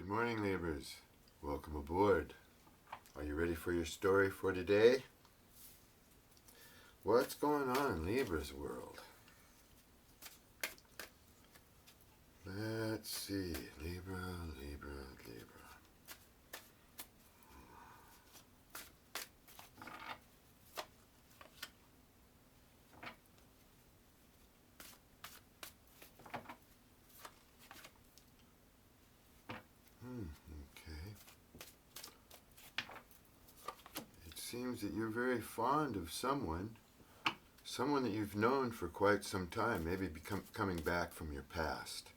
Good morning, Libras. Welcome aboard. Are you ready for your story for today? What's going on in Libra's world? Let's see. Libra. Okay. It seems that you're very fond of someone that you've known for quite some time, maybe coming back from your past.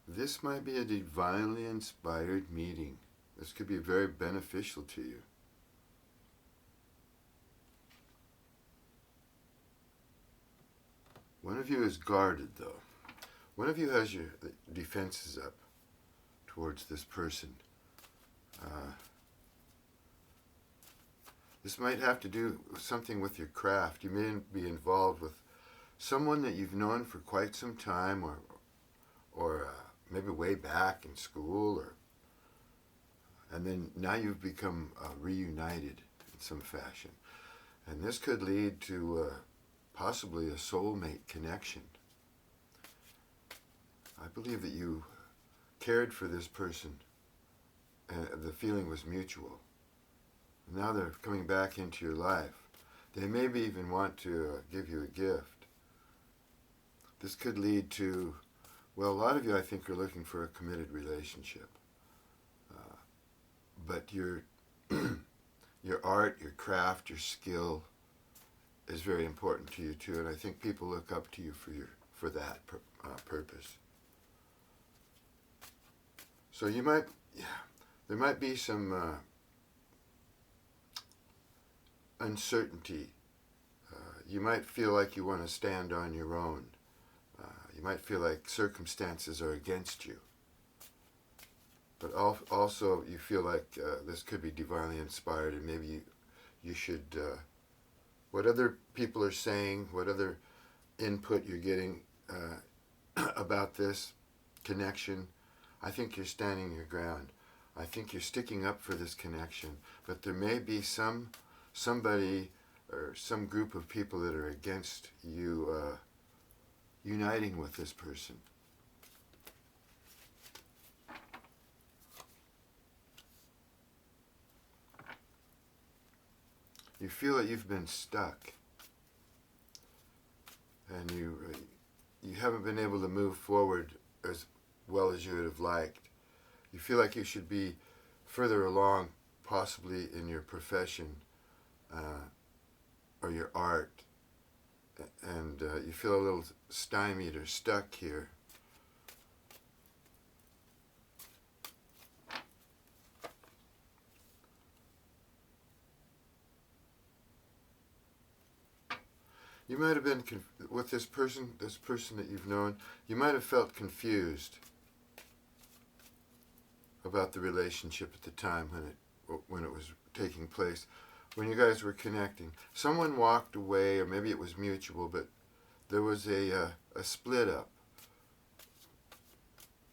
This might be a divinely inspired meeting. This could be very beneficial to you. One of you is guarded, though. One of you has your defenses up towards this person. This might have to do with something with your craft. You may be involved with someone that you've known for quite some time, or maybe way back in school, and then now you've become reunited in some fashion. And this could lead to possibly a soulmate connection. I believe that you cared for this person, and the feeling was mutual. Now they're coming back into your life. They maybe even want to give you a gift. This could lead to, well, a lot of you, I think, are looking for a committed relationship. But your art, your craft, your skill is very important to you too, and I think people look up to you for that purpose. So there might be some uncertainty. You might feel like you want to stand on your own. You might feel like circumstances are against you. But also you feel like this could be divinely inspired, and maybe you should, what other people are saying, what other input you're getting about this connection, I think you're standing your ground. I think you're sticking up for this connection, but there may be somebody or some group of people that are against you uniting with this person. You feel that you've been stuck, and you haven't been able to move forward as well as you would have liked. You feel like you should be further along, possibly in your profession or your art, and you feel a little stymied or stuck here. You might have been with this person that you've known, you might have felt confused about the relationship at the time when it was taking place, when you guys were connecting. Someone walked away, or maybe it was mutual, but there was a split up.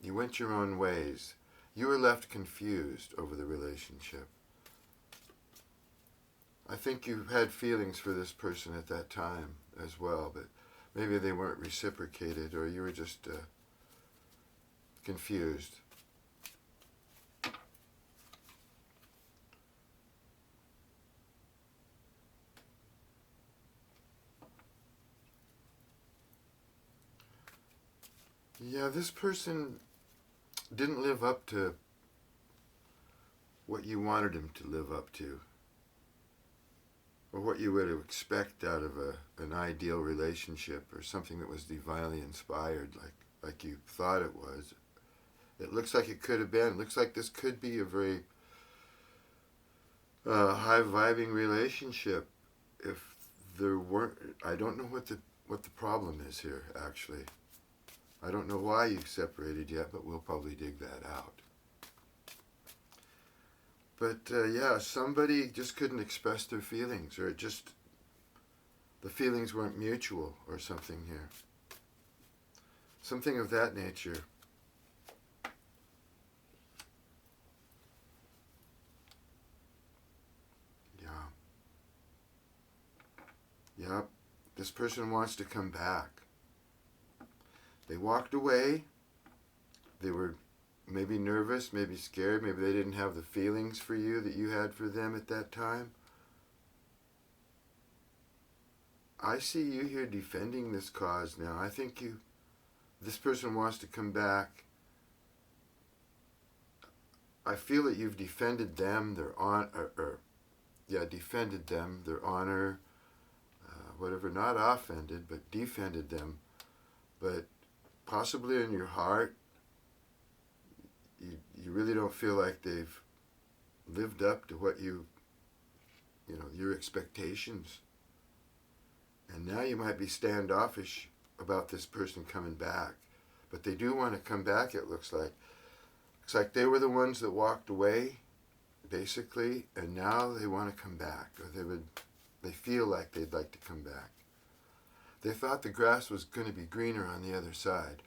You went your own ways. You were left confused over the relationship. I think you had feelings for this person at that time as well, but maybe they weren't reciprocated, or you were just confused. Yeah, this person didn't live up to what you wanted him to live up to, or what you would expect out of an ideal relationship, or something that was divinely inspired, like you thought it was. It looks like it could have been. It looks like this could be a very high-vibing relationship. If there weren't, I don't know what the problem is here, actually. I don't know why you separated yet, but we'll probably dig that out. But yeah, somebody just couldn't express their feelings, or the feelings weren't mutual or something here. something of that nature. Yeah. Yep. This person wants to come back. They walked away. They were maybe nervous, maybe scared, maybe they didn't have the feelings for you that you had for them at that time. I see you here defending this cause now. I think this person wants to come back. I feel that you've defended them, their defended them, their honor, whatever, not offended, but defended them. But possibly in your heart, you really don't feel like they've lived up to what your expectations. And now you might be standoffish about this person coming back. But they do want to come back, it looks like. Looks like they were the ones that walked away, basically, and now they want to come back. Or they feel like they'd like to come back. They thought the grass was going to be greener on the other side.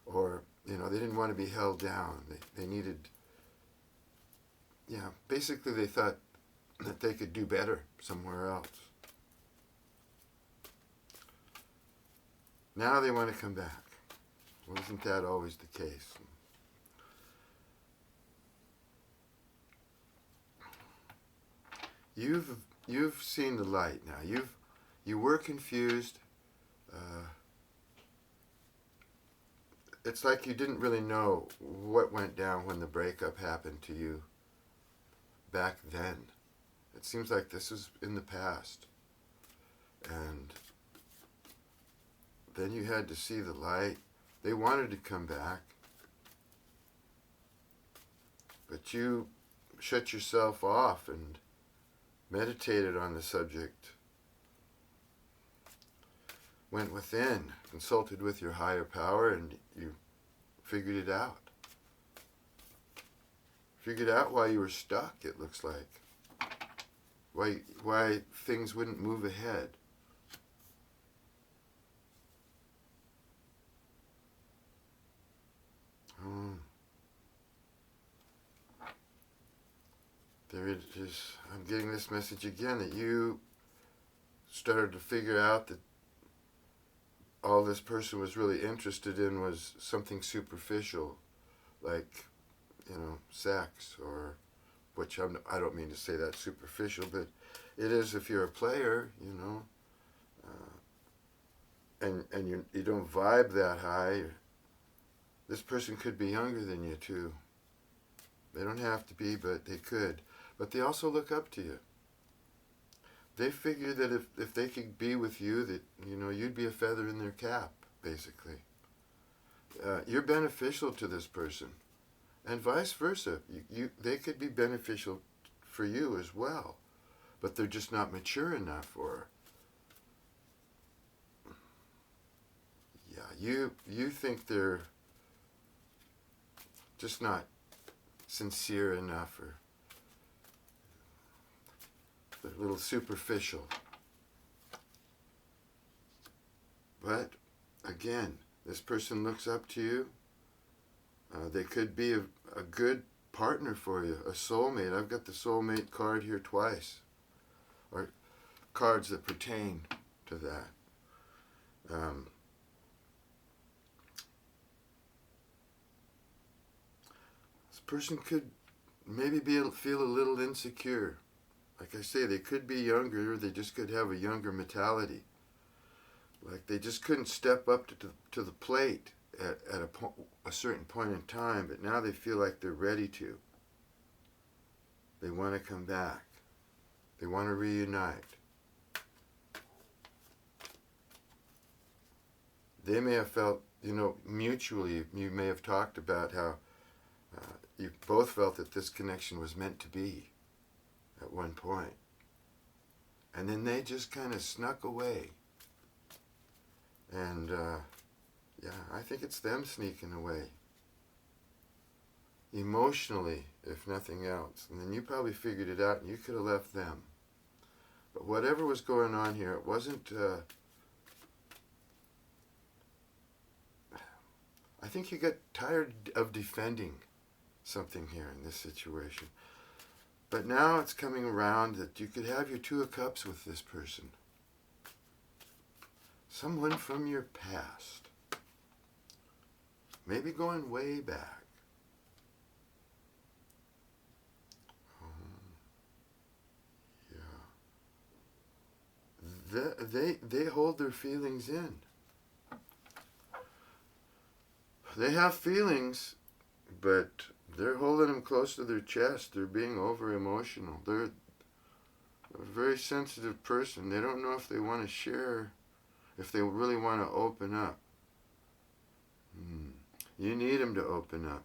Or, they didn't want to be held down. They needed, basically they thought that they could do better somewhere else. Now they want to come back. Well, isn't that always the case? You've seen the light now. You were confused. It's like you didn't really know what went down when the breakup happened to you back then. It seems like this is in the past. And then you had to see the light. They wanted to come back. But you shut yourself off and meditated on the subject. Went within, consulted with your higher power, and you figured it out. Figured out why you were stuck, it looks like. Why things wouldn't move ahead. There it is. I'm getting this message again that you started to figure out that all this person was really interested in was something superficial, like, sex, or, which I don't mean to say that's superficial, but it is if you're a player, and you don't vibe that high. This person could be younger than you too. They don't have to be, but they could. But they also look up to you. They figure that if they could be with you, that you'd be a feather in their cap, basically. You're beneficial to this person, and vice versa. They could be beneficial for you as well, but they're just not mature enough for. Yeah, you think they're just not sincere enough, or they're a little superficial. But again, this person looks up to you. They could be a good partner for you, a soulmate. I've got the soulmate card here twice, or cards that pertain to that. This person could maybe feel a little insecure. Like I say, they could be younger, or they just could have a younger mentality. Like they just couldn't step up to the plate at a certain point in time, but now they feel like they're ready to. They want to come back. They want to reunite. They may have felt, mutually, you may have talked about how you both felt that this connection was meant to be at one point. And then they just kind of snuck away. And, I think it's them sneaking away. Emotionally, if nothing else. And then you probably figured it out, and you could have left them. But whatever was going on here, it wasn't think you get tired of defending something here in this situation. But now it's coming around that you could have your Two of Cups with this person. Someone from your past. Maybe going way back. Yeah. They hold their feelings in. They have feelings, but they're holding them close to their chest. They're being over emotional. They're a very sensitive person. They don't know if they want to share, if they really want to open up. You need them to open up.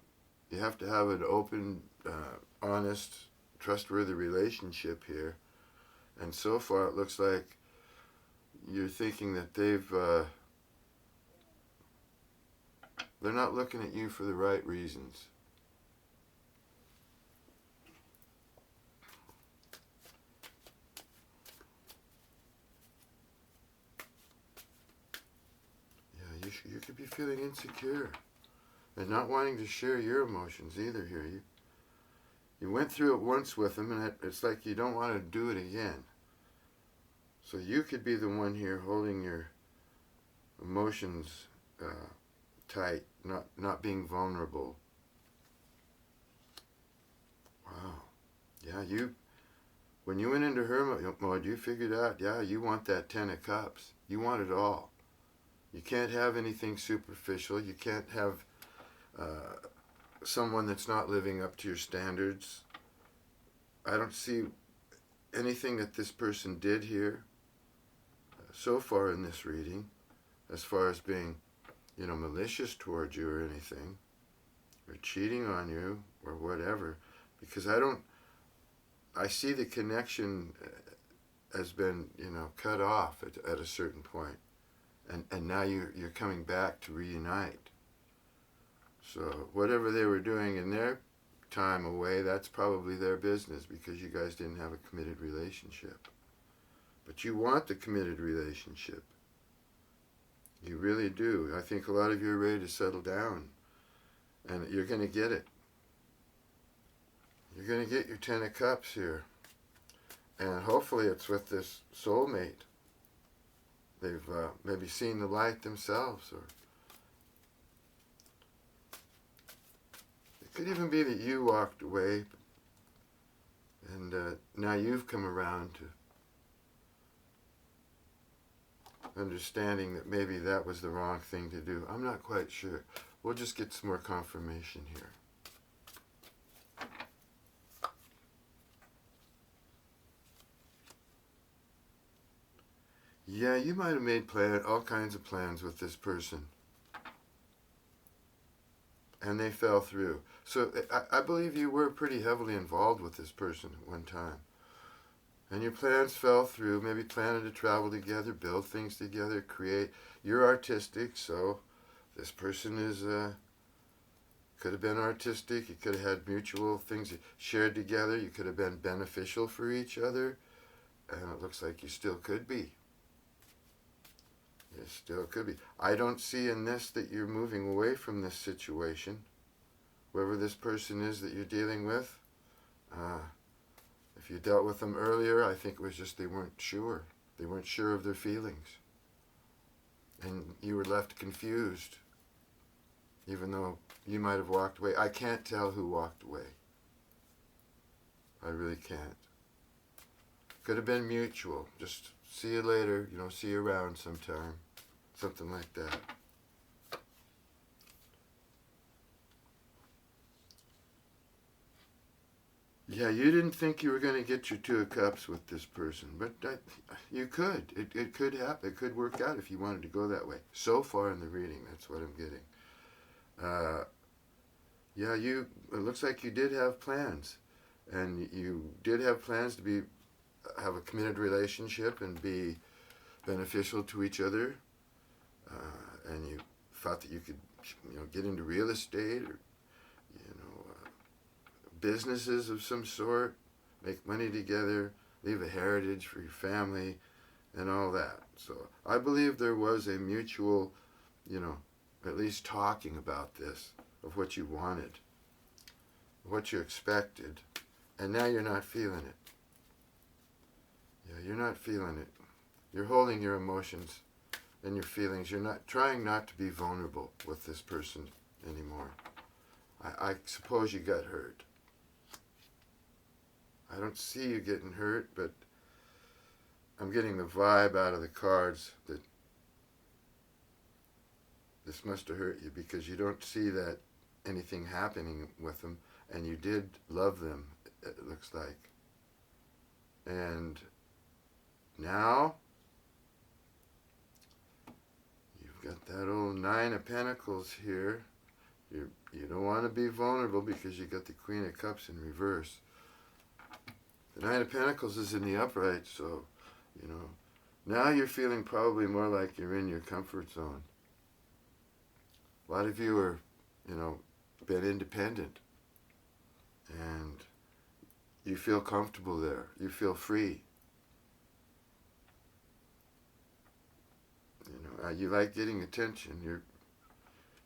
You have to have an open, honest, trustworthy relationship here. And so far it looks like you're thinking that they're not looking at you for the right reasons. Yeah, you could be feeling insecure and not wanting to share your emotions either here. You went through it once with them, and it's like you don't want to do it again. So you could be the one here holding your emotions tight, not being vulnerable. Wow. Yeah, when you went into hermit mode, you figured out, yeah, you want that Ten of Cups. You want it all. You can't have anything superficial. You can't have someone that's not living up to your standards. I don't see anything that this person did here so far in this reading as far as being, malicious towards you or anything, or cheating on you or whatever, because I see the connection has been, cut off at a certain point, and now you're coming back to reunite. So whatever they were doing in their time away, that's probably their business, because you guys didn't have a committed relationship. But you want the committed relationship. You really do. I think a lot of you are ready to settle down, and you're going to get it. You're going to get your Ten of Cups here, and hopefully it's with this soulmate. They've maybe seen the light themselves, or it could even be that you walked away, and now you've come around to understanding that maybe that was the wrong thing to do. I'm not quite sure. We'll just get some more confirmation here. Yeah, you might have made all kinds of plans with this person, and they fell through. So I believe you were pretty heavily involved with this person at one time. And your plans fell through, maybe planning to travel together, build things together, create. You're artistic, so this person could have been artistic. You could have had mutual things you shared together. You could have been beneficial for each other. And it looks like you still could be. You still could be. I don't see in this that you're moving away from this situation. Whoever this person is that you're dealing with, if you dealt with them earlier, I think it was just they weren't sure. They weren't sure of their feelings. And you were left confused, even though you might have walked away. I can't tell who walked away. I really can't. Could have been mutual. Just see you later, see you around sometime. Something like that. Yeah, you didn't think you were going to get your Two of Cups with this person, but you could. It could happen. It could work out if you wanted to go that way. So far in the reading, that's what I'm getting. Yeah, it looks like you did have plans, and you did have plans to have a committed relationship and be beneficial to each other, and you thought that you could, get into real estate or, businesses of some sort, make money together, leave a heritage for your family, and all that. So I believe there was a mutual, at least talking about this, of what you wanted, what you expected, and now you're not feeling it. Yeah, you're not feeling it. You're holding your emotions and your feelings. You're not trying not to be vulnerable with this person anymore. I suppose you got hurt. I don't see you getting hurt, but I'm getting the vibe out of the cards that this must have hurt you, because you don't see that anything happening with them, and you did love them, it looks like. And now you've got that old Nine of Pentacles here. You don't want to be vulnerable because you got the Queen of Cups in reverse. The Nine of Pentacles is in the upright, so, you know, now you're feeling probably more like you're in your comfort zone. A lot of you are, you know, been independent, and you feel comfortable there. You feel free. You know, you like getting attention.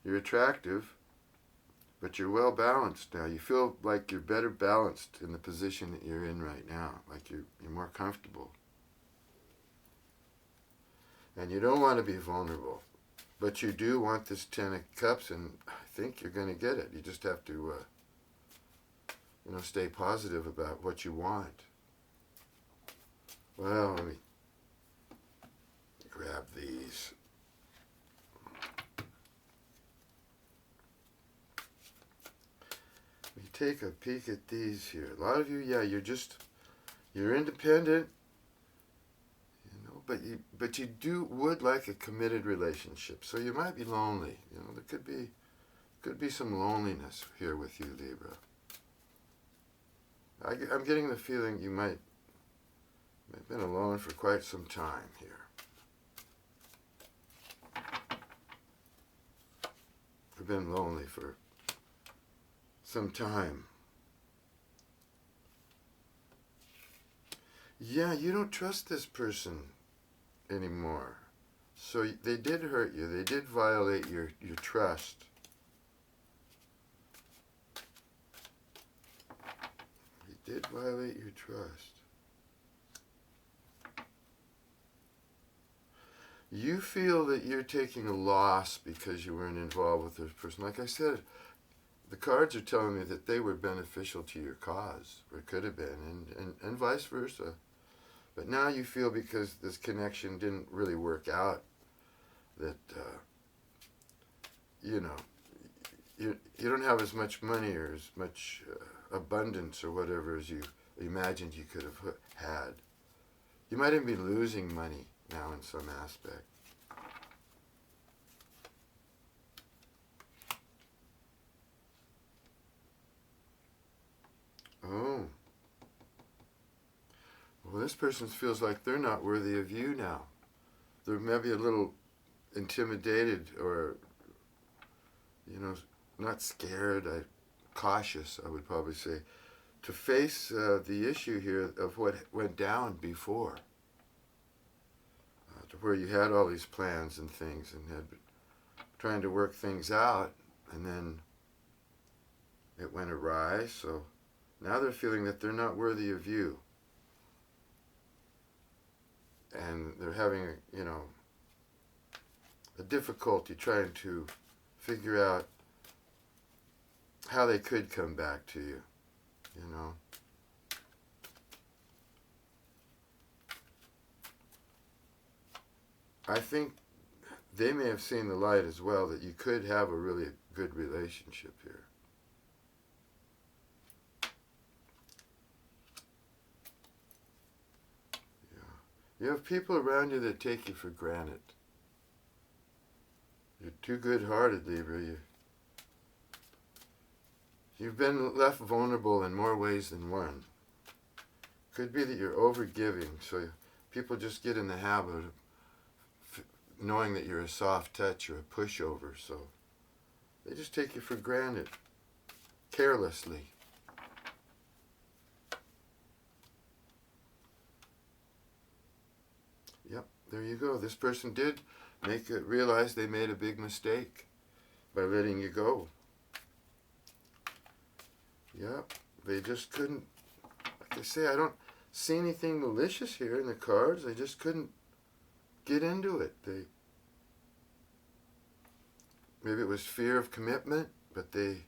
You're attractive, but you're well balanced now. You feel like you're better balanced in the position that you're in right now. Like you're more comfortable. And you don't want to be vulnerable. But you do want this Ten of Cups, and I think you're going to get it. You just have to, you know, stay positive about what you want. Well, let me grab these. We take a peek at these here. A lot of you, yeah, you're independent, you know, but you would like a committed relationship. So you might be lonely. You know, there could be some loneliness here with you, Libra. I'm getting the feeling you might have been alone for quite some time here. You've been lonely for some time. Yeah, you don't trust this person anymore. So they did hurt you. They did violate your trust. They did violate your trust. You feel that you're taking a loss because you weren't involved with this person. Like I said, the cards are telling me that they were beneficial to your cause, or could have been, and vice versa. But now you feel, because this connection didn't really work out, that, you know, you don't have as much money or as much abundance or whatever as you imagined you could have had. You might even be losing money now in some aspect. Oh. Well, this person feels like they're not worthy of you now. They're maybe a little intimidated, or, you know, not scared, cautious, I would probably say, to face the issue here of what went down before. To where you had all these plans and things and had been trying to work things out, and then it went awry, so now they're feeling that they're not worthy of you. And they're having, you know, a difficulty trying to figure out how they could come back to you, you know. I think they may have seen the light as well, that you could have a really good relationship here. Yeah. You have people around you that take you for granted. You're too good-hearted, Libra. You've been left vulnerable in more ways than one. Could be that you're overgiving, so people just get in the habit of knowing that you're a soft touch or a pushover, so they just take you for granted, carelessly. Yep, there you go. This person did realize they made a big mistake. by letting you go. Yep, they just couldn't, like I say, I don't see anything malicious here in the cards. They just couldn't get into it. Maybe it was fear of commitment, but they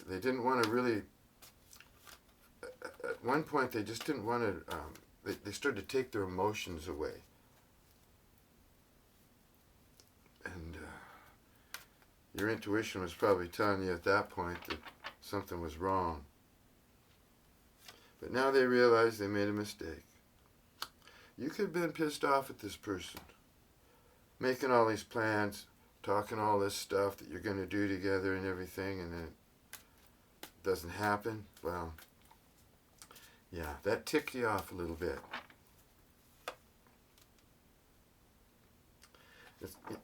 didn't want to really, at one point they just didn't want to, they started to take their emotions away. And your intuition was probably telling you at that point that something was wrong. But now they realize they made a mistake. You could have been pissed off at this person, making all these plans, talking all this stuff that you're going to do together and everything, and then it doesn't happen. Well, yeah, that ticked you off a little bit.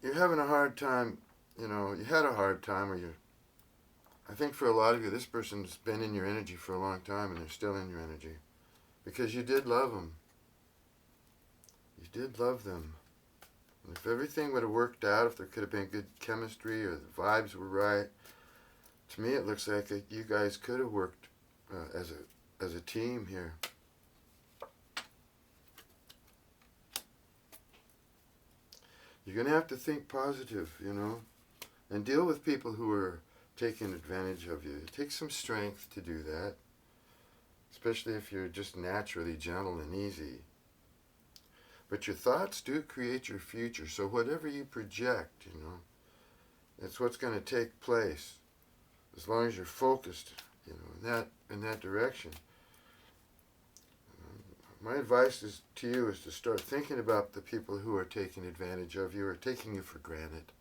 You're having a hard time, you had a hard time, or I think for a lot of you, this person's been in your energy for a long time, and they're still in your energy, because you did love them. You did love them. And if everything would have worked out, if there could have been good chemistry or the vibes were right, to me it looks like you guys could have worked as a team here. You're going to have to think positive, and deal with people who are taking advantage of you. It takes some strength to do that, especially if you're just naturally gentle and easy. But your thoughts do create your future, so whatever you project, that's what's going to take place, as long as you're focused, in that direction. My advice to you is to start thinking about the people who are taking advantage of you or taking you for granted.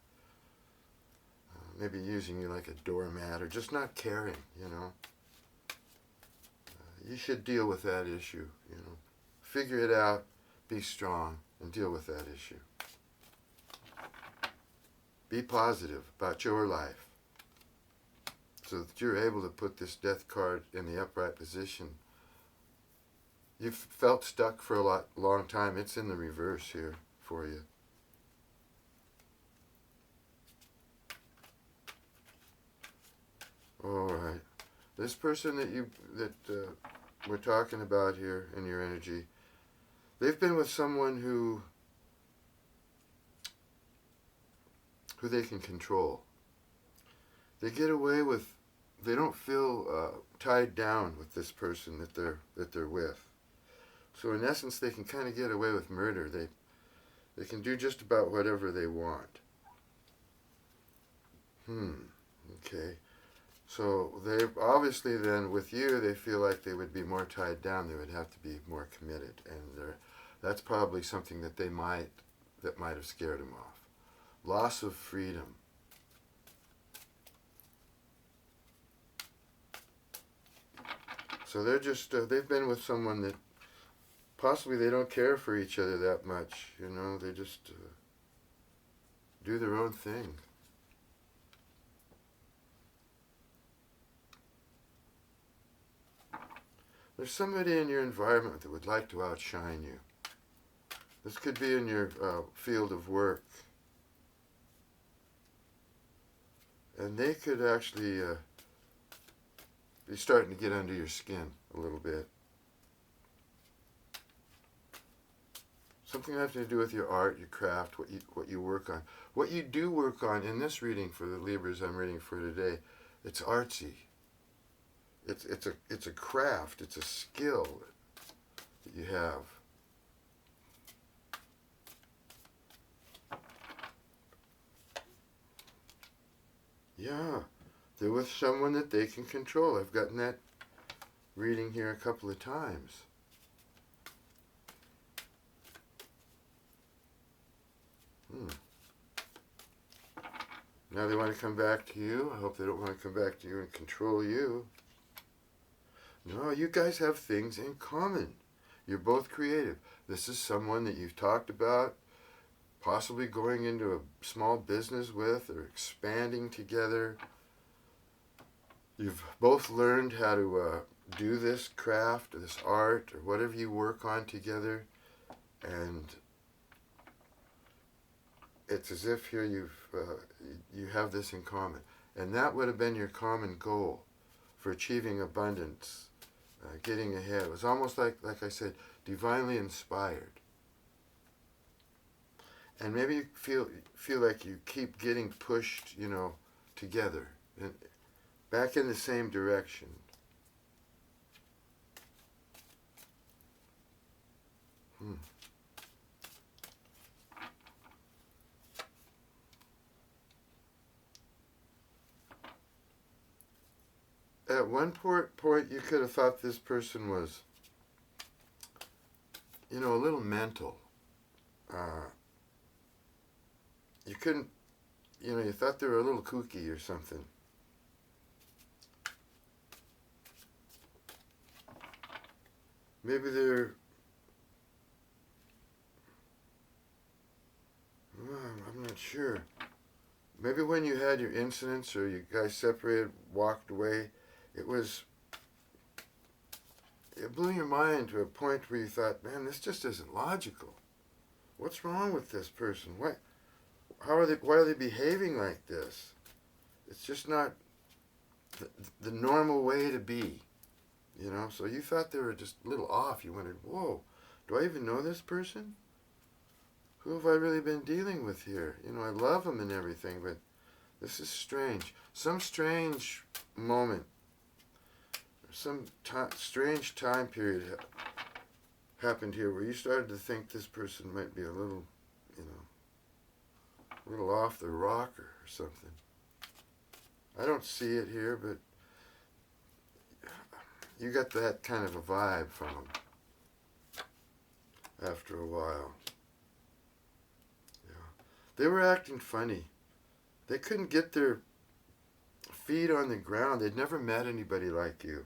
Maybe using you like a doormat or just not caring, You should deal with that issue, Figure it out, be strong, and deal with that issue. Be positive about your life so that you're able to put this death card in the upright position. You've felt stuck for a long time. It's in the reverse here for you. All right. This person that we're talking about here in your energy, they've been with someone who they can control. They get away with. They don't feel tied down with this person that they're with. So in essence, they can kind of get away with murder. They can do just about whatever they want. Okay. So they obviously then, with you, they feel like they would be more tied down. They would have to be more committed, and that's probably something that might have scared them off. Loss of freedom. So they're just they've been with someone that possibly they don't care for each other that much. They just do their own thing. There's somebody in your environment that would like to outshine you. This could be in your field of work. And they could actually be starting to get under your skin a little bit. Something having to do with your art, your craft, what you work on. What you do work on in this reading for the Libras I'm reading for today, it's artsy. It's a craft, it's a skill that you have. Yeah, they're with someone that they can control. I've gotten that reading here a couple of times. Now they want to come back to you. I hope they don't want to come back to you and control you. No, you guys have things in common. You're both creative. This is someone that you've talked about possibly going into a small business with or expanding together. You've both learned how to do this craft or this art or whatever you work on together, and it's as if here you've you have this in common. And that would have been your common goal for achieving abundance, getting ahead. It was almost like I said, divinely inspired. And maybe you feel like you keep getting pushed, together, and back in the same direction. At one point, you could have thought this person was, a little mental. You couldn't, you thought they were a little kooky or something. Maybe they're, I'm not sure. Maybe when you had your incidents or you guys separated, walked away, it blew your mind to a point where you thought, man, this just isn't logical. What's wrong with this person? Why are they behaving like this? It's just not the normal way to be, So you thought they were just a little off. You wondered, whoa, do I even know this person? Who have I really been dealing with here? I love them and everything, but this is strange. Some strange moment, some strange time period happened here where you started to think this person might be a little, a little off the rocker or something. I don't see it here, but you got that kind of a vibe from them after a while. They were acting funny. They couldn't get their feet on the ground. They'd never met anybody like you.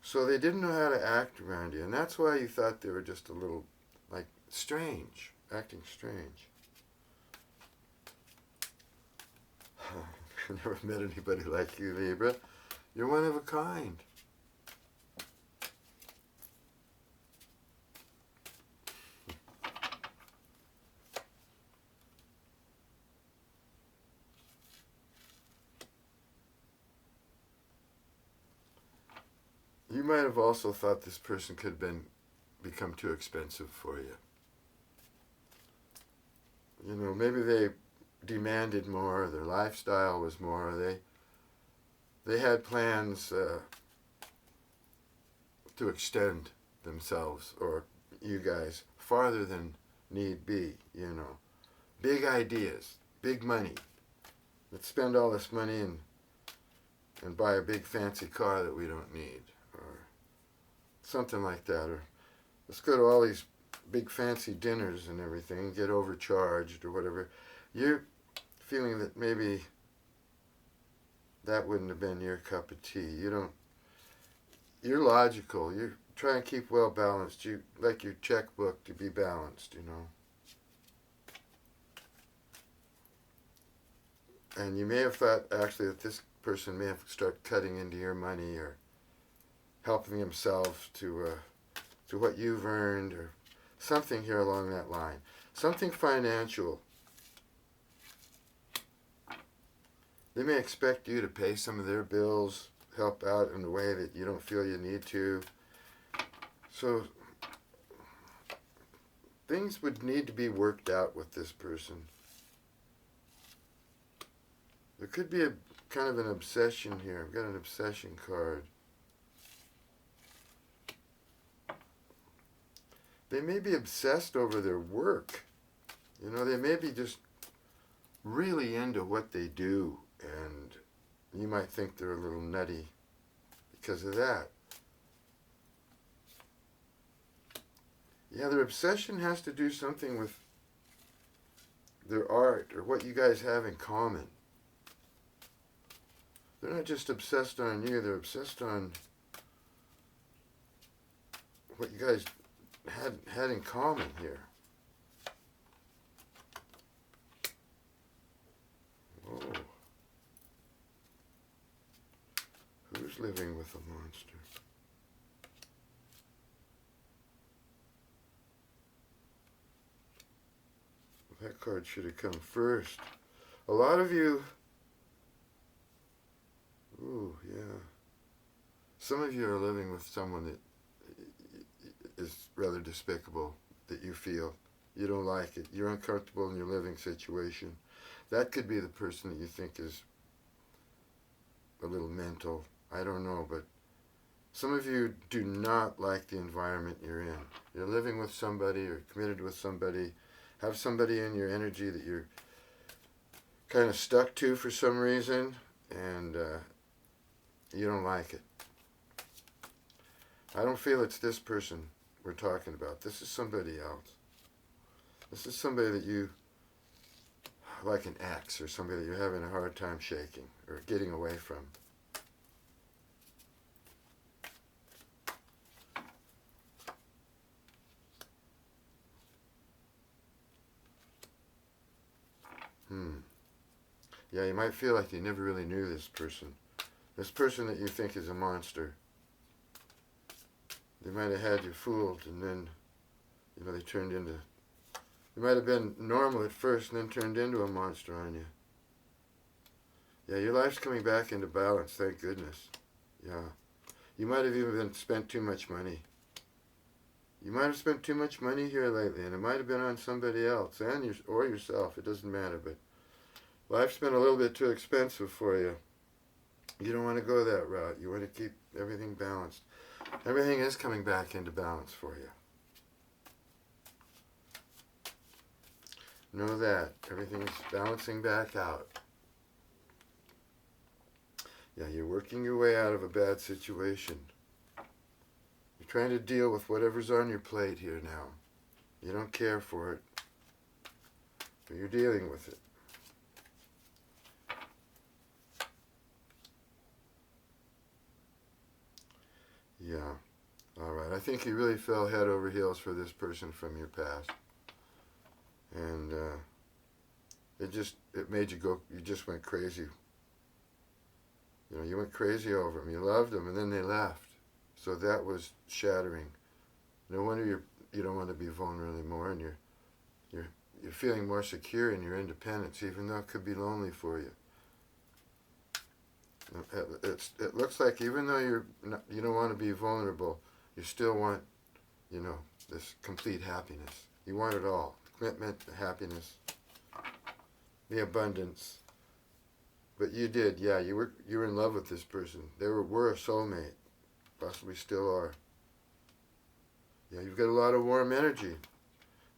So they didn't know how to act around you. And that's why you thought they were just a little, strange, acting strange. I've never met anybody like you, Libra. You're one of a kind. You might have also thought this person could have become too expensive for you. Maybe they demanded more, their lifestyle was more, they had plans to extend themselves, or you guys, farther than need be, Big ideas, big money. Let's spend all this money and buy a big fancy car that we don't need. Something like that, or let's go to all these big fancy dinners and everything and get overcharged or whatever. You're feeling that maybe that wouldn't have been your cup of tea. You're logical. You try and keep well balanced. You like your checkbook to be balanced, And you may have thought actually that this person may have started cutting into your money or helping himself to what you've earned, or something here along that line. Something financial. They may expect you to pay some of their bills, help out in a way that you don't feel you need to. So things would need to be worked out with this person. There could be a kind of an obsession here. I've got an obsession card. They may be obsessed over their work. They may be just really into what they do, and you might think they're a little nutty because of that. Yeah, their obsession has to do something with their art or what you guys have in common. They're not just obsessed on you, they're obsessed on what you guys had in common here. Whoa. Who's living with a monster? That card should have come first. A lot of you, ooh, yeah. Some of you are living with someone that is rather despicable, that you feel. You don't like it. You're uncomfortable in your living situation. That could be the person that you think is a little mental. I don't know, but some of you do not like the environment you're in. You're living with somebody or committed with somebody, have somebody in your energy that you're kind of stuck to for some reason, and you don't like it. I don't feel it's this person we're talking about. This is somebody else. This is somebody that you, like an ex or somebody that you're having a hard time shaking or getting away from. Yeah, you might feel like you never really knew this person. This person that you think is a monster. They might have had you fooled, and then, they turned into... You might have been normal at first and then turned into a monster on you. Yeah, your life's coming back into balance, thank goodness. Yeah. You might have even spent too much money. You might have spent too much money here lately, and it might have been on somebody else, or yourself, it doesn't matter, but life's been a little bit too expensive for you. You don't want to go that route. You want to keep everything balanced. Everything is coming back into balance for you. Know that. Everything's balancing back out. Yeah, you're working your way out of a bad situation. You're trying to deal with whatever's on your plate here now. You don't care for it, but you're dealing with it. Yeah. All right. I think you really fell head over heels for this person from your past. And it made you go, you just went crazy. You went crazy over them. You loved them, and then they left. So that was shattering. No wonder you don't want to be vulnerable anymore, and you're feeling more secure in your independence, even though it could be lonely for you. It looks like even though you don't want to be vulnerable, you still want, this complete happiness. You want it all. The commitment, the happiness, the abundance. But you did, yeah, you were in love with this person. They were a soulmate. Possibly still are. Yeah, you've got a lot of warm energy.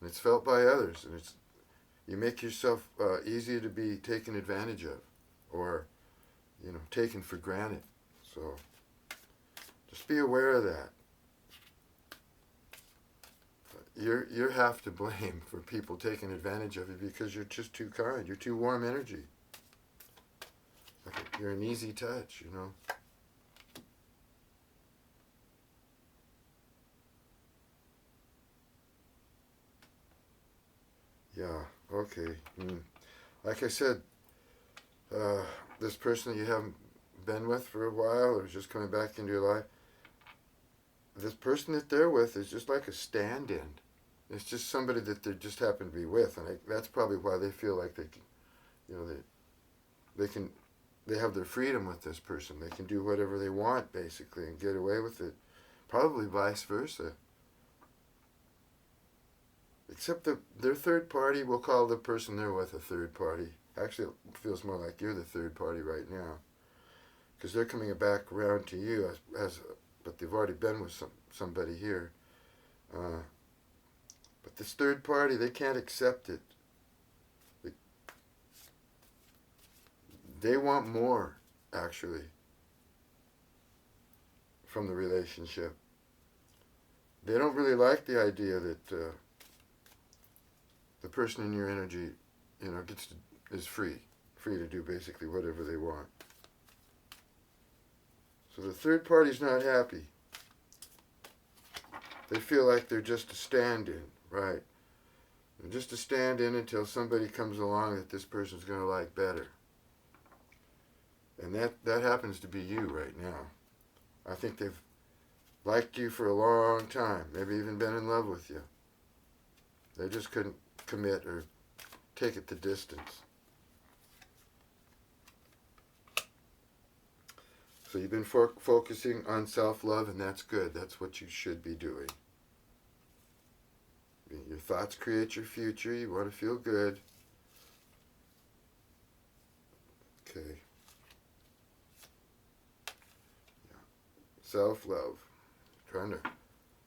And it's felt by others. And you make yourself easy to be taken advantage of. Or taken for granted. So just be aware of that. You're half to blame for people taking advantage of you because you're just too kind. You're too warm energy. You're an easy touch, Yeah, okay. Like I said, this person that you haven't been with for a while or is just coming back into your life, this person that they're with is just like a stand-in. It's just somebody that they just happen to be with, and that's probably why they feel like they have their freedom with this person. They can do whatever they want, basically, and get away with it. Probably vice versa. Except their third party, we'll call the person they're with a third party. Actually, it feels more like you're the third party right now. Because they're coming back around to you, but they've already been with somebody here. But this third party, they can't accept it. They want more, actually, from the relationship. They don't really like the idea that the person in your energy, is free to do basically whatever they want. So the third party's not happy. They feel like they're just a stand-in, right? They're just a stand-in until somebody comes along that this person's going to like better. And that happens to be you right now. I think they've liked you for a long time, maybe even been in love with you. They just couldn't commit or take it the distance. So you've been focusing on self-love, and that's good. That's what you should be doing. Your thoughts create your future. You want to feel good. Okay. Yeah. Self-love. Trying to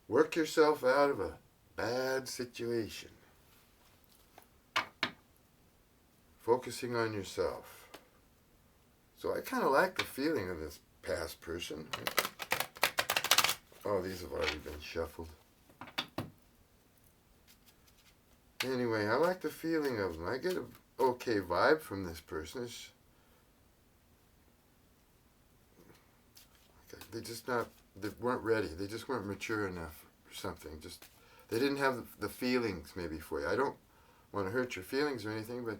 work yourself out of a bad situation. Focusing on yourself. So I kind of like the feeling of this past person. Oh, these have already been shuffled. Anyway, I like the feeling of them. I get an okay vibe from this person. They weren't ready. They just weren't mature enough or something. Just, they didn't have the feelings maybe for you. I don't want to hurt your feelings or anything, but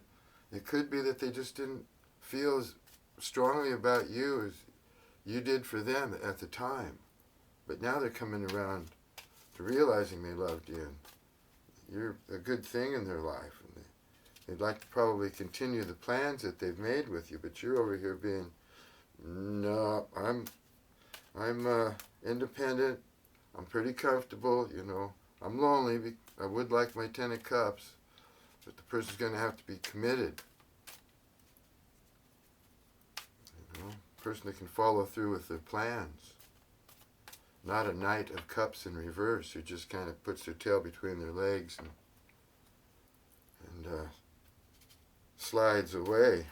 it could be that they just didn't feel as strongly about you as you did for them at the time. But now they're coming around to realizing they loved you and you're a good thing in their life. And they'd like to probably continue the plans that they've made with you, but you're over here being, no, I'm independent. I'm pretty comfortable, you know. I'm lonely. I would like my 10 of cups, but the person's going to have to be committed. You know, a person that can follow through with their plans. Not a Knight of Cups in reverse who just kind of puts their tail between their legs and slides away.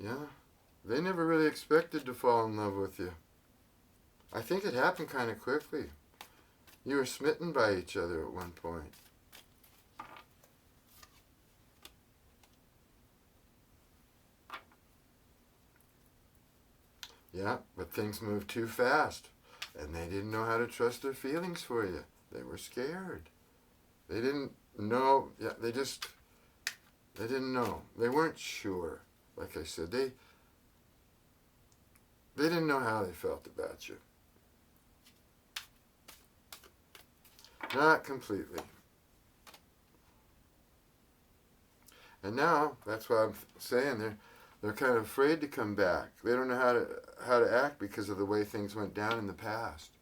Yeah, they never really expected to fall in love with you. I think it happened kind of quickly. You were smitten by each other at one point. Yeah, but things moved too fast, and they didn't know how to trust their feelings for you. They were scared. They didn't know. Yeah, they didn't know. They weren't sure. Like I said, they didn't know how they felt about you. Not completely. And now, that's why I'm saying they're kind of afraid to come back. They don't know how to act because of the way things went down in the past.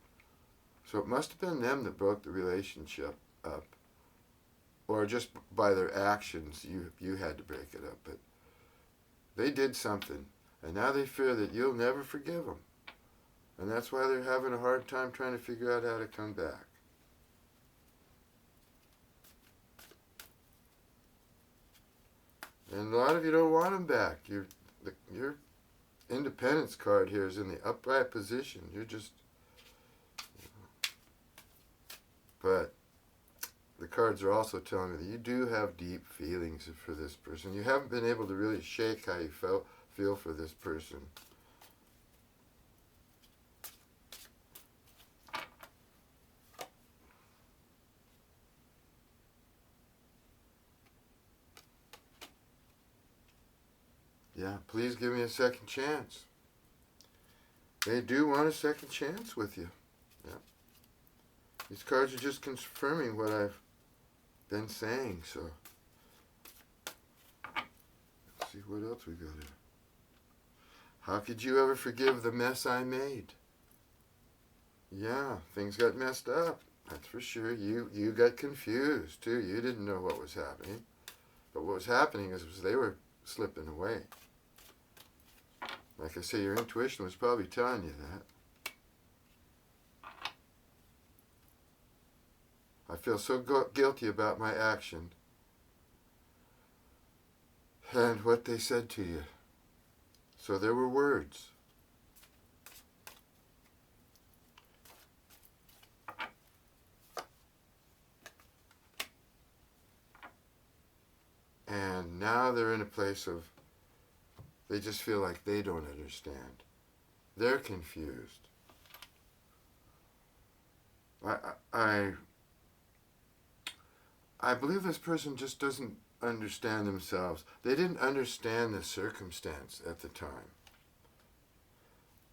So it must have been them that broke the relationship up. Or just by their actions, you had to break it up. But they did something. And now they fear that you'll never forgive them. And that's why they're having a hard time trying to figure out how to come back. And a lot of you don't want them back. Your independence card here is in the upright position. You're just... But the cards are also telling me that you do have deep feelings for this person. You haven't been able to really shake how you feel for this person. Yeah, please give me a second chance. They do want a second chance with you. Yeah. These cards are just confirming what I've been saying, so. Let's see what else we got here. How could you ever forgive the mess I made? Yeah, things got messed up. That's for sure. You got confused, too. You didn't know what was happening. But what was happening is they were slipping away. Like I say, your intuition was probably telling you that. I feel so guilty about my action and what they said to you. So there were words. And now they're in a place of, they just feel like they don't understand. They're confused. I believe this person just doesn't understand themselves. They didn't understand the circumstance at the time.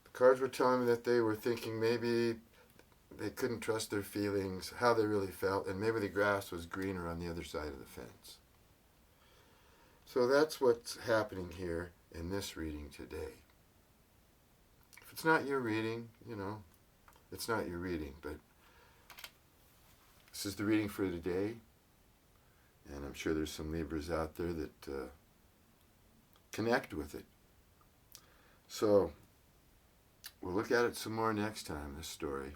The cards were telling me that they were thinking maybe they couldn't trust their feelings, how they really felt, and maybe the grass was greener on the other side of the fence. So that's what's happening here in this reading today. If it's not your reading, it's not your reading, but this is the reading for today, and I'm sure there's some Libras out there that connect with it. So we'll look at it some more next time, this story.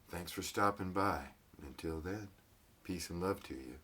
Thanks for stopping by. Until then, peace and love to you.